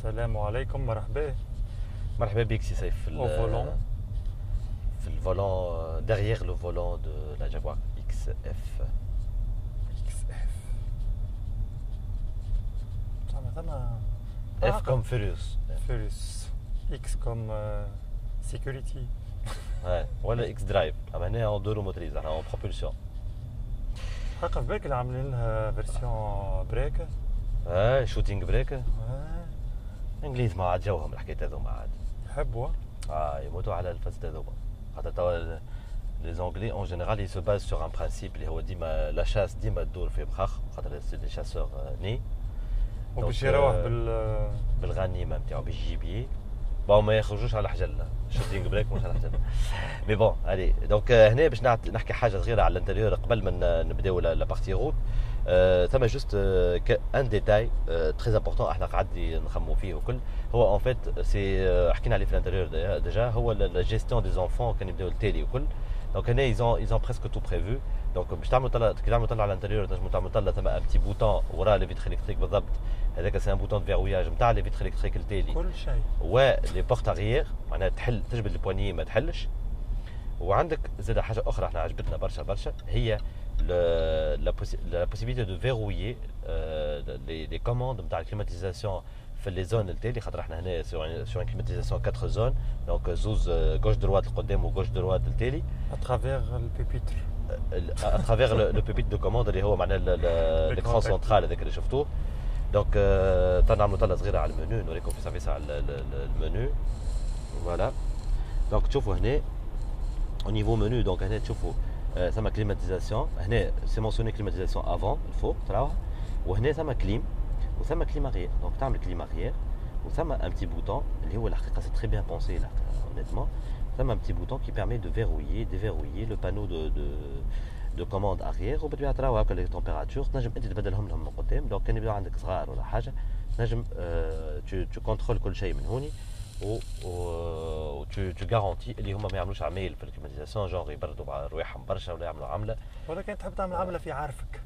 السلام عليكم مرحبا. مرحبا بك سي سيف Au volant. في الفولون derrière le volant de la Jaguar XF. XF. ثم F comme Furious. Furious. X comme Security. Ouais, ولا X Drive. اما هنا en deux roues motrices, en propulsion. حقا في بالك اللي عاملين لها فيرسيون بريك. شوتينج بريك. انجليز ما عاد جوهم الحكايه هذوما عاد. يحبوا. يموتوا على الفسد هذوما. خاطر توا les Anglais en général ils se basent sur un principe اللي هو ديما la chasse ديما تدور في بخاخ خاطر سي دي شاسور ني. وباش يروح بالغنيمه نتاعو بالجيبي. بون ما يخرجوش على حجلنا شوتينغ بريك مش على حجلنا. مي بون الي دونك هنا باش نحكي حاجه صغيره على الانتيريور قبل ما نبداو لا بارتي روت. ثم جوست ان ديتاي تري امبورطون احنا قاعدين نخمو فيه وكل هو ان فيت سي حكينا عليه في الانتيريور ديجا هو لا جيستيون دي زونفون كان يبداو التالي وكل. دونك هنا ils ont presque tout prévu. دونك باش تعملوا طلع كي تعملوا طلع على الانتيريور تنجموا تعملوا طلع ثم ان بتي بوتون وراء لي فيتر الكتريك بالضبط. هذاك سي ان بوتون دو فيروياج نتاع لي فيتر الكتريك التالي كل شيء ولي بورت اريير معناها تحل تجبد البوانيي ما تحلش. وعندك زاد حاجه اخرى احنا عجبتنا برشا هي la possibilité de verrouiller les commandes نتاع الكليماتيزاسيون في لي زون التالي خاطر احنا هنا sur une climatisation 4 زون دونك زوز غوش دروات القدام وغوش دروات التالي اترافير البيبيتر اترافير لو بيبيت دو كوموند اللي هو معناها ليكران سنترال هذاك اللي شفتوه. دونك تنعملوا طلة صغيره على المنيو نوريكم في سافيس على المنيو. فوالا دونك تشوفوا هنا au niveau menu donc هنا تشوفوا ثم كليماتيزاسيون هنا سي مونسيوني كليماتيزاسيون افون الفوق تراوها وهنا ثم كليم وثم كليم اريير دونك تعمل كليم اريير وثم ان بتي بوتون اللي هو الحقيقه سي تري بيان بونسي là honnêtement ثم un petit bouton qui permet de verrouiller déverrouiller le panneau de commande arrière وبالطبيعه تراو هكا لي تمبيراتور تنجم انت تبدلهم لهم من قدام دونك كان يبداو عندك صغار ولا حاجه تنجم تو كونترول كل شيء من هوني و tu garantis اللي هما ما يعملوش عمايل في الكليماتيزاسيون جونغ يبردوا رواحهم برشا ولا يعملوا عمله. ولكن تحب تعمل عمله في عارفك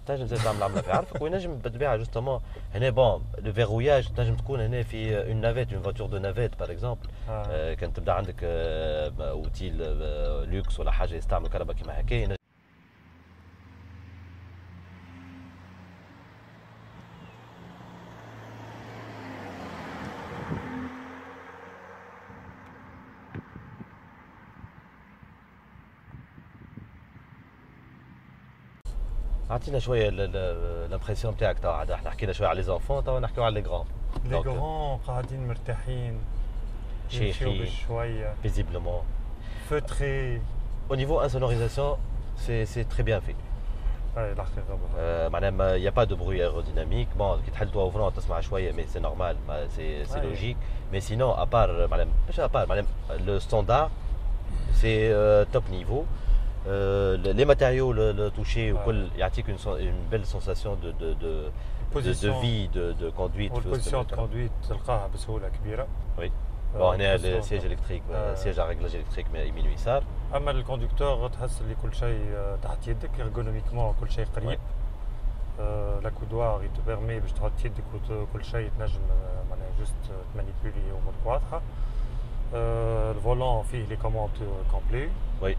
تنجم زاد تعمل عمله في عارفك وينجم بالطبيعه جوستومون هنا بون لو فيروياج تنجم تكون هنا في اون نافيت اون فواتور دو نافيت باغ اكزومبل كان تبدا عندك اوتيل لوكس ولا حاجه يستعمل كهرباء كيما هكا. عطينا شويه الامبرسيون نتاعك توا عاد احنا حكينا شويه على لي زونفون توا نحكيو على لي غران. لي غران قاعدين مرتاحين يمشيو بشويه فيزيبلمون فوتري au niveau insonorisation c'est très bien fait. اي الحقيقه معناها يا با دو بروي ايروديناميك بون كي تحل توا فرون تسمع شويه مي سي نورمال سي لوجيك مي سينون ابار معناها مش ابار معناها لو ستاندار سي توب نيفو. Les matériaux, le toucher, il y a une belle sensation de vie, de conduite. والبوزيسيون دو كوندويت تلقاها بسهوله كبيره. Oui. Bon, هنا السياج الكتريك سياج على ريغلاج الكتريك يمين ويسار. اما الكوندكتور تحس اللي كل شيء تحت يدك ايرغونوميكمون كل شيء قريب. لا كودوار يتو بيرمي باش تحط يدك وكل شيء تنجم معناها جوست تمانيبيولي امورك واضحه. الفولون فيه لي كوموند كومبلي. Oui.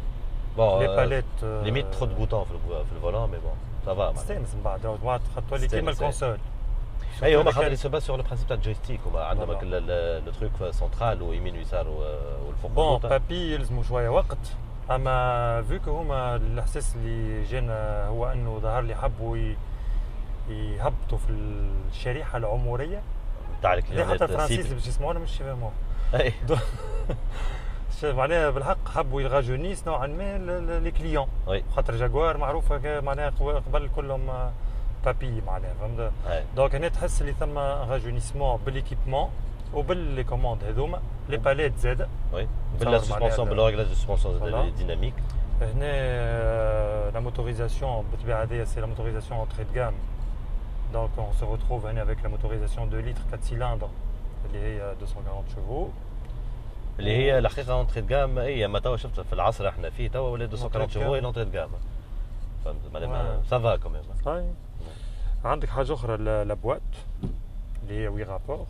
Bon, les palettes limite trop de boutons في le volant mais bon ça va. تستانس من بعد خاطر لي كيما الكونسول. اي هما خاطر يسبا سور لو برانسيب تاع الجويستيك هما عندهم لو تروك سنترال ويمين ويسار والفوق. بون بابي يلزموا شويه وقت اما فيكو هما الاحساس اللي جانا هو انه ظهر لي حبوا يهبطوا في الشريحه العمريه تاع الكليونات حتى الفرنسيس باش يسمعونا مش فاهموا. اي معناها بالحق حبوا يغاجونيس نوعا ما لي كليون خاطر جاكوار معروفه معناها قبل كلهم بابي معناها فهمت. دونك هنا تحس اللي ثم غاجونيسمون باليكيبمون وباللي كوموند هذوما لي باليت زاده باللا سسبونسيون بالريغلاج دو سسبونسيون ديناميك. هنا لا موتوريزاسيون بالطبيعه هذيا سي لا موتوريزاسيون اونتري دو غام دونك اون سو ريتروف هنا افيك لا موتوريزاسيون 2 لتر 4 سيلندر اللي هي 240 شوفو اللي هي الحقيقه اونتري دو غام. اي اما توا شفت في العصر احنا فيه توا ولا 240 شوفو هي اونتري دو غام فهمت معناها سافا كوميم. عندك حاجه اخرى لا بوات اللي هي وي رابور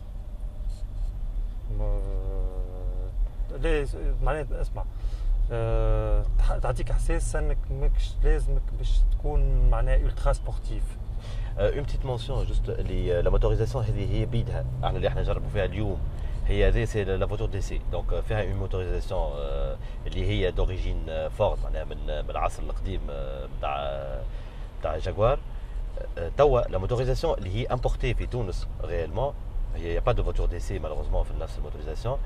ليه معناتها اسمع تعطيك احساس انك ماكش لازمك باش تكون معناها الترا سبورتيف. اون بتيت مونسيون جوست اللي لا موتوريزاسيون هذه هي بيدها احنا اللي احنا نجربوا فيها اليوم هي هذه سي لا فوتور دي سي دونك فيها اون موتوريزاسيون اللي هي دوريجين فورد معناها من العصر القديم تاع جاكوار. توا لا موتوريزاسيون اللي هي امبورتي في تونس ريالمون هي با دو فوتور دي سي مالوغوزمون في نفس الموتوريزاسيون.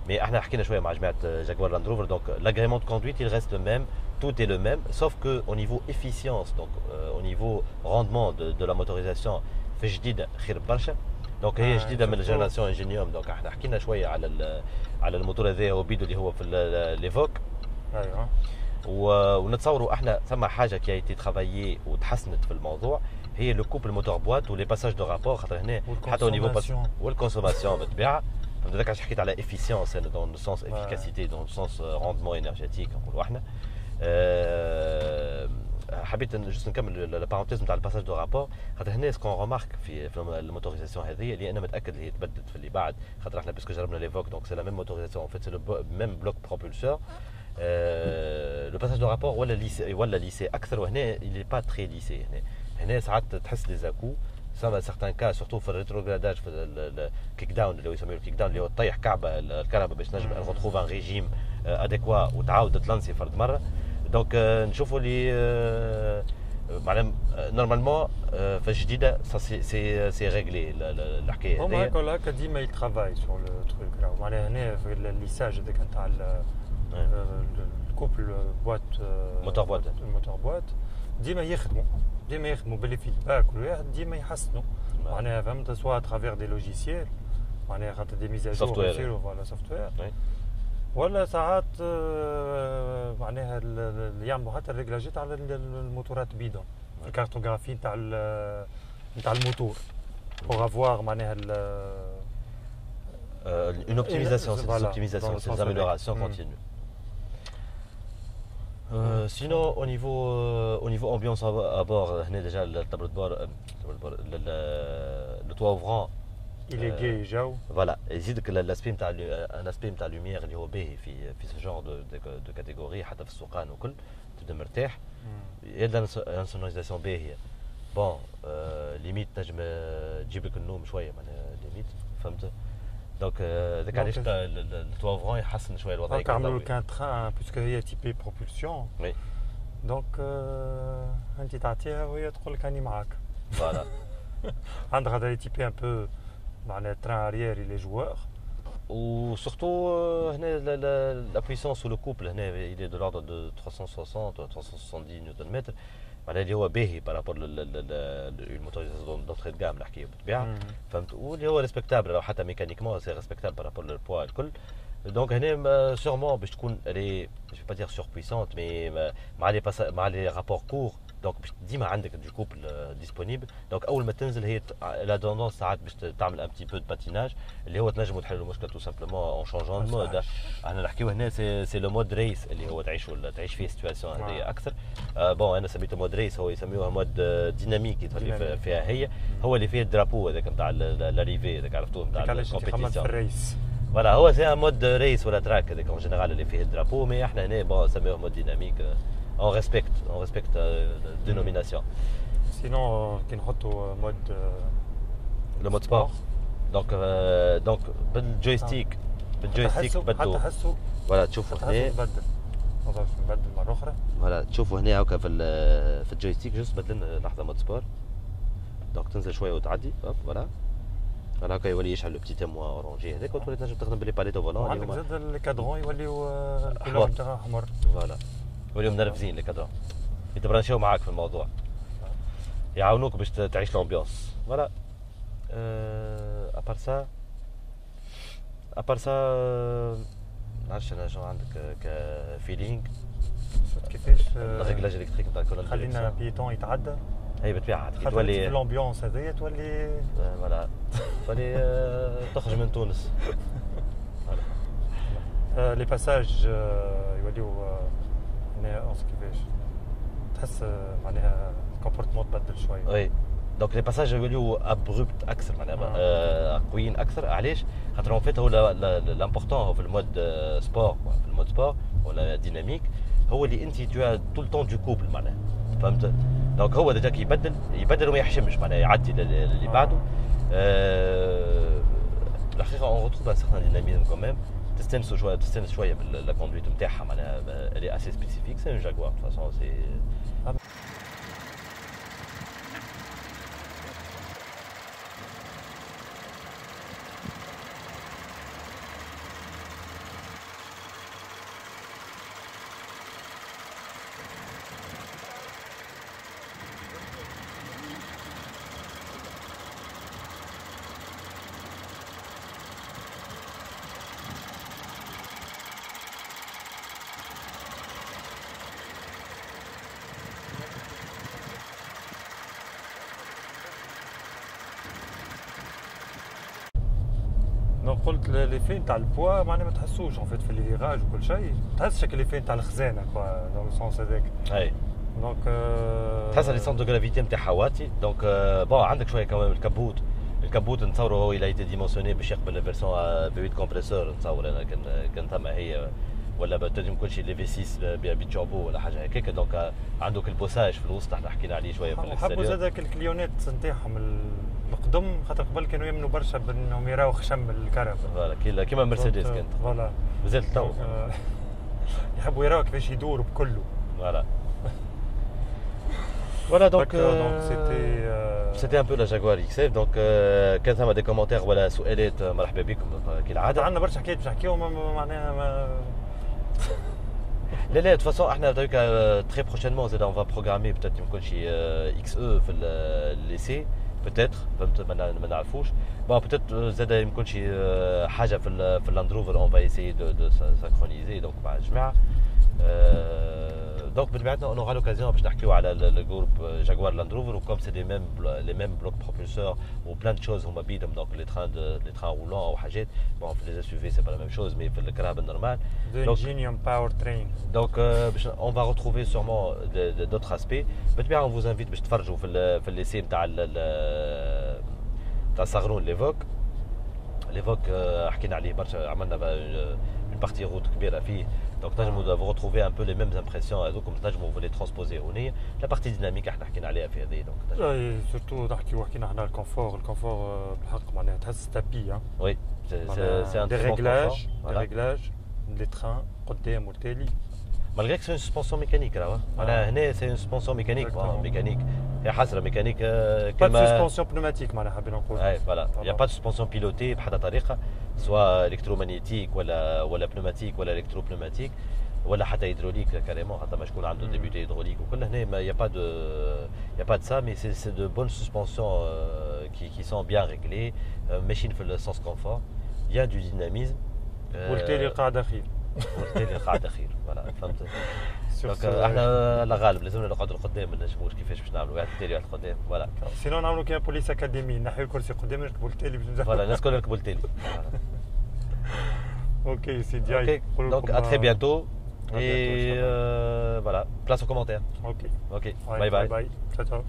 Mais احنا حكينا شويه مع جماعه Jaguar Land Rover donc l'agrément de conduite il reste le même, tout est le même sauf que au niveau efficience donc au niveau rendement de la motorisation في جديده خير برشا. دونك هي جديده من الجينيراسيون انجينيوم. دونك احنا حكينا شويه على الموتور هذا وبيدو اللي هو في ليفوك. ايوه ونتصوروا احنا ثم حاجه كي ايتي ترافايي وتحسنت في الموضوع هي لو كوبل موتور بوات ولي باساج دو رابور خاطر هنا حتى au niveau والكونسوماسيون بالطبيعه. فهمت علاش حكيت على افيسيونس دون لو سونس افيكاسيتي دون لو سونس روندمون انرجيتيك نقولوا احنا. حبيت جوست نكمل لا بارونتيز نتاع الباساج دو رابور خاطر هنا سكون رومارك في الموتوريزاسيون هذه اللي انا متاكد اللي هي تبدلت في اللي بعد خاطر احنا باسكو جربنا ليفوك دونك سي لا ميم موتوريزاسيون ان فيت سي لو ميم بلوك بروبولسور. لو باساج دو رابور ولا ليسي اكثر وهنا اللي با تري ليسي. هنا ساعات تحس لي زاكو سما سيغتان كا سورتو في الريتروغراداج في الكيك داون اللي هو يسموه الكيك داون اللي هو تطيح كعبه الكهرباء باش تنجم ريتروف ان ريجيم اديكوا وتعاود تلانسي فرد مره. دونك نشوفوا لي معناها نورمالمون في الجديده سي ريغلي الحكايه هذه. هما هكا ديما يترافاي سور لو تروك راهو معناها هنا في الليساج هذاك نتاع الكوبل بوات الموتور بوات ديما يخدموا باللي فيدباك كل واحد ديما يحسنوا معناها فهمت سوا ترافير دي لوجيسيال معناها خاطر دي ميزاجور يصيروا فوالا سوفتوير ولا ساعات معناها يعملوا حتى الريغلاجات على الموتورات بيدون الكارتوغرافي نتاع الموتور بوغ افوار معناها une optimisation, c'est des améliorations continues. Sinon au niveau ambiance à bord هنا déjà le tableau de bord le toit ouvrant il est gai جو voilà يزيدك l'aspect نتاع un aspect نتاع lumière اللي هو باهي في ce genre de catégorie حتى في السوقان وكل تبدا مرتاح. يبدا sonorisation باهيه بون ليميت تنجم تجيب لك النوم شويه معناها ليميت فهمت. دونك ذاك علاش التوا اوفرون يحسن شويه الوضع. عملوا كان تران باسكو هي تيبي بروبولسيون وي دونك انت تعطيها وهي تقول لك راني معاك فوالا. عندك هذا تيبي ان بو معناها تران اريير لي جوار وسورتو هنا لا بويسونس ولو كوبل هنا il est de l'ordre de 360 370 نيوتن متر معناها اللي هو باهي بارابور الموتوريزاسيون دونتري دو جام نحكيو بالطبيعه فهمت. واللي هو ريسبكتابل لو حتى ميكانيكمون سي ريسبكتابل بارابور للبوا الكل. دونك هنا سيغمون باش تكون الي جو با دير سور بويسونت مي مع لي رابور كور دونك باش ديما عندك دي كوبل ديسپونيبل. دونك اول ما تنزل هي لا دوندونس ساعات باش تعمل ان بتي بو دو باتيناج اللي هو تنجموا تحلوا المشكل تو سامبلومون اون شونجون دو مود. احنا نحكيو هنا سي لو مود ريس اللي هو تعيش فيه سيتواسيون هذه اكثر. بون انا سميته مود ريس هو يسميوها مود ديناميك يتولي فيها هو اللي فيه الدرابو هذاك نتاع لاريفي هذاك عرفتوه نتاع الكومبيتيسيون. فوالا هو سي ان مود ريس ولا تراك هذاك اون جينيرال اللي فيه الدرابو. مي احنا هنا بون نسميوه مود ديناميك. On respecte la dénomination. Sinon, qui nous mode le mode sport. Donc بالjoystick بدو voilà تشوفوا هنا نبدل مرة أخرى. voilà تشوفوا هنا هكا في الجويستيك جوست بدلنا لحظة مود سبور. دونك تنزل شوية وتعدي فوالا هكا يولي يشعل لو بتي تيموا اورانجي هذاك وتولي تنجم تخدم باللي باليتو فولون. عندك زاد الكادرون يوليو الكولور نتاعها احمر فوالا يوليو منرفزين لي كادرون يتبرانشيو معاك في الموضوع يعاونوك باش تعيش لامبيونس فوالا. ابار سا نعرفش انا شنو عندك كفيلينغ كيفاش الريغلاج الكتريك نتاع الكولون خلينا بيتون يتعدى هي بالطبيعه تولي الامبيونس هذيا تولي فوالا تولي تخرج من تونس. لي باساج يوليو هنا كيفاش تحس معناها الكومبورتمون تبدل شويه. وي دونك لي باساج يوليو ابروبت اكثر معناها قويين اكثر. علاش؟ خاطر اون فيت هو لامبورطون في المود سبور، في المود سبور ولا ديناميك، هو اللي انت تو طول طون دو كوبل معناها، فهمت؟ دونك هو ديجا يبدل وما يحشمش معناها، يعدي اللي بعده. الحقيقه اون روتروف ان سيغتان ديناميزم كوميم. تستانس شويه باللا كوندويت نتاعها معناها، الي اسي سبيسيفيك. سي ان جاكوار دو فاسون سي. دونك قلت لي فين تاع البوا معناها ما تحسوش اون فيت في الفيراج وكل شيء، تحس شكل لي فين تاع الخزانه كوا دون لو سونس هذاك. اي دونك تحس لي سونت دو جرافيتي نتاعها واتي. دونك بون عندك شويه كمان الكابوت نتصوروا هو الى ديمونسيوني باش يقبل الفيرسون ب 8 كومبريسور. نتصور انا كان ثم هي ولا تنجم كل شيء ليفي 6 بتشابو ولا حاجه هكاك. دونك عندك البوساج في الوسط احنا حكينا عليه شويه في حبوا زادك الكليونات نتاعهم القدم، خاطر قبل كانوا يمنوا برشا بانهم يراو خشم الكرب. فوالا كيما مرسيدس كانت. فوالا مازال تو يحبوا يراو كيفاش يدور بكله. فوالا فوالا دونك سيتي ان بو لا جاكوار اكس اف. دونك كان ثم دي كومونتير ولا سؤالات مرحبا بكم كالعاده. عندنا برشا حكايات باش نحكيوهم معناها لا de toute façon احنا très prochainement on va programmer peut-être يمكن شي اكس او في الليسي peut-être فهمت ما نعرفوش. bon peut-être زاد يمكن شي حاجه في اللاند روفر on va essayer de synchroniser donc مع الجماعه. Donc بالبعثنا on aura l'occasion باش نحكيو على الجروب جاكوار لاند روفر، وكم سي les mêmes blocs propulseurs ou plein de choses هما بيدهم. donc les trains roulants او حاجات. bon في les SUV c'est pas la même chose mais في الكراب النورمال. Ingenium power train. donc on va retrouver sûrement d'autres aspects. بالطبيعه on vous invite باش تفرجوا في الليسي نتاع صغرون ليفوك حكينا عليه برشا، عملنا une partie route كبيره فيه. donc تنجموا vous retrouver un peu les mêmes impressions هذوكم، تنجموا vous les transposer هنا. la partie dynamique احنا حكينا عليها في هذه. donc اي سورتو نحكيو حكينا احنا الكونفور بالحق معناها تحس تابي. وي سي ان دي ريغلاج لي تران قدام والتالي. malgré que c'est une suspension mécanique là معناها هنا c'est une suspension mécanique هي حسره ميكانيك pas de suspension pneumatique معناها حابين نقول. اي فوالا il y a pas de suspension pilotée بحد طريقه، سواء الكترومagnétique ولا pneumatique ولا الكتروبنeumatique ولا حتى هيدروليك كاريمون. حتى ما شكون عنده ديبيوتي هيدروليك وكل هنا il y a pas de ça mais c'est de bonnes suspensions qui sont bien réglées ماشيين في le sens confort. il y a du dynamisme والتالي قاعده خير. والتالي قاعده خير فوالا فهمت. دونك احنا لا غالب لازمنا نقعدوا لقدام، ما نجموش كيفاش باش نعملوا واحد التالي واحد قدام. فوالا سينو نعملوا كيما بوليس اكاديمي، نحيو الكرسي قدام نركبوا التالي باش نجحوا. فوالا الناس الكل يركبوا التالي. اوكي سيدي. donc à très bientôt et voilà, place aux commentaires. ok bye bye. ciao ciao.